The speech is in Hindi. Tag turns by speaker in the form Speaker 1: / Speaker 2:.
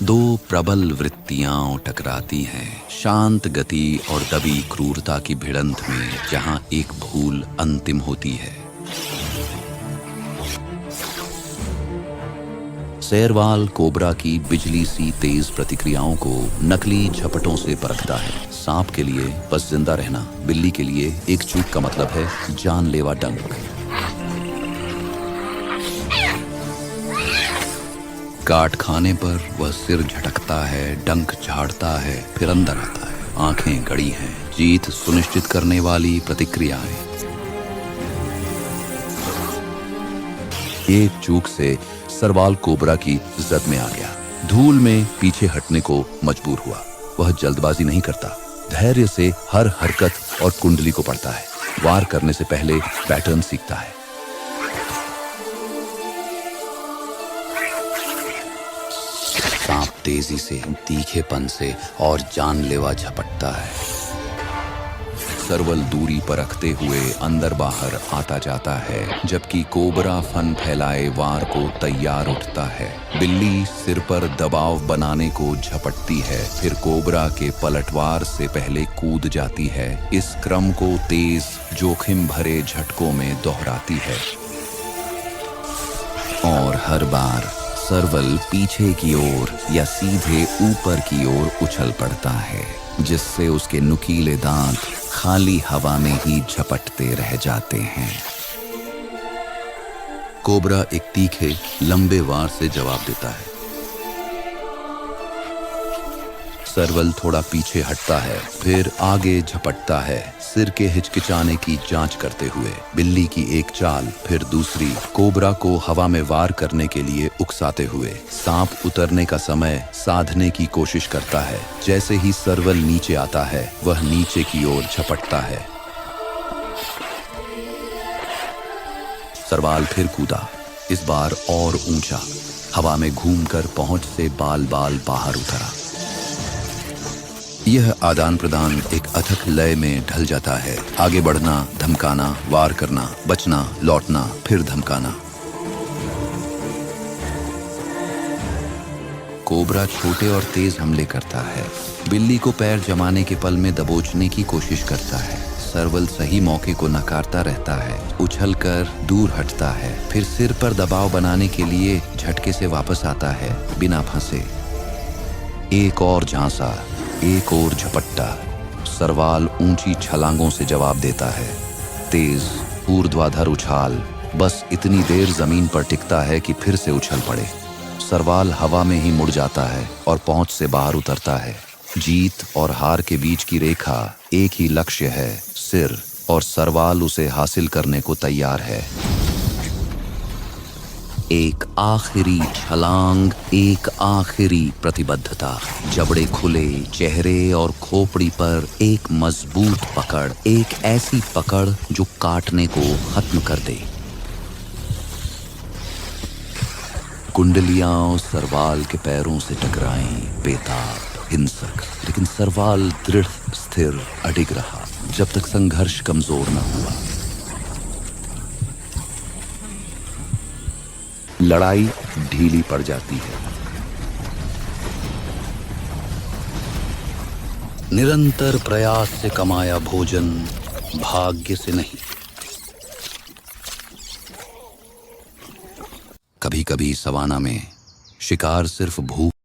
Speaker 1: दो प्रबल वृत्तियां टकराती हैं, शांत गति और दबी क्रूरता की भिड़ंत में, जहां एक भूल अंतिम होती है। शेरवाल कोबरा की बिजली सी तेज प्रतिक्रियाओं को नकली झपटों से परखता है। सांप के लिए बस जिंदा रहना, बिल्ली के लिए एक चूक का मतलब है जानलेवा डंक। काट खाने पर वह सिर झटकता है, डंक झाड़ता है, फिर अंदर आता है। आंखें गड़ी हैं, जीत सुनिश्चित करने वाली प्रतिक्रियाएं। एक चूक से सरवाल कोबरा की जद में आ गया। धूल में पीछे हटने को मजबूर हुआ। वह जल्दबाजी नहीं करता, धैर्य से हर हरकत और कुंडली को पढ़ता है। वार करने से पहले पैटर्न सीखता है। सांप तेजी से, तीखेपन से और जानलेवा झपटता है। सरवल दूरी पर रखते हुए अंदर बाहर आता जाता है, जबकि कोबरा फन फैलाए वार को तैयार उठता है। बिल्ली सिर पर दबाव बनाने को झपटती है, फिर कोबरा के पलटवार से पहले कूद जाती है। इस क्रम को तेज, जोखिम भरे झटकों में दोहराती है और हर बार सरवल पीछे की ओर या सीधे ऊपर की ओर उछल पड़ता है, जिससे उसके नुकीले दांत खाली हवा में ही झपटते रह जाते हैं। कोबरा एक तीखे, लंबे वार से जवाब देता है। सरवल थोड़ा पीछे हटता है, फिर आगे झपटता है, सिर के हिचकिचाने की जांच करते हुए। बिल्ली की एक चाल, फिर दूसरी, कोबरा को हवा में वार करने के लिए उकसाते हुए। सांप उतरने का समय साधने की कोशिश करता है। जैसे ही सरवल नीचे आता है, वह नीचे की ओर झपटता है। सरवाल फिर कूदा, इस बार और ऊंचा, हवा में घूमकर पहुंच से बाल बाल बाहर उतरा। यह आदान प्रदान एक अथक लय में ढल जाता है। आगे बढ़ना, धमकाना, वार करना, बचना, लौटना, फिर धमकाना। कोबरा छोटे और तेज हमले करता है। बिल्ली को पैर जमाने के पल में दबोचने की कोशिश करता है। सरवल सही मौके को नकारता रहता है, उछलकर दूर हटता है, फिर सिर पर दबाव बनाने के लिए झटके से वापस आता है, बिना फंसे। एक और झांसा, एक और झपट्टा। सरवाल ऊंची छलांगों से जवाब देता है। तेज, ऊर्ध्वाधर उछाल। बस इतनी देर जमीन पर टिकता है कि फिर से उछल पड़े। सरवाल हवा में ही मुड़ जाता है और पहुंच से बाहर उतरता है। जीत और हार के बीच की रेखा एक ही लक्ष्य है, सिर, और सरवाल उसे हासिल करने को तैयार है। एक आखिरी छलांग, एक आखिरी प्रतिबद्धता। जबड़े खुले, चेहरे और खोपड़ी पर एक मजबूत पकड़, एक ऐसी पकड़ जो काटने को खत्म कर दे। कुंडलियां सरवाल के पैरों से टकराईं, बेताब, हिंसक, लेकिन सरवाल दृढ़ स्थिर अडिग रहा, जब तक संघर्ष कमजोर न हुआ। लड़ाई ढीली पड़ जाती है। निरंतर प्रयास से कमाया भोजन भाग्य से नहीं। कभी कभी सवाना में शिकार सिर्फ भूख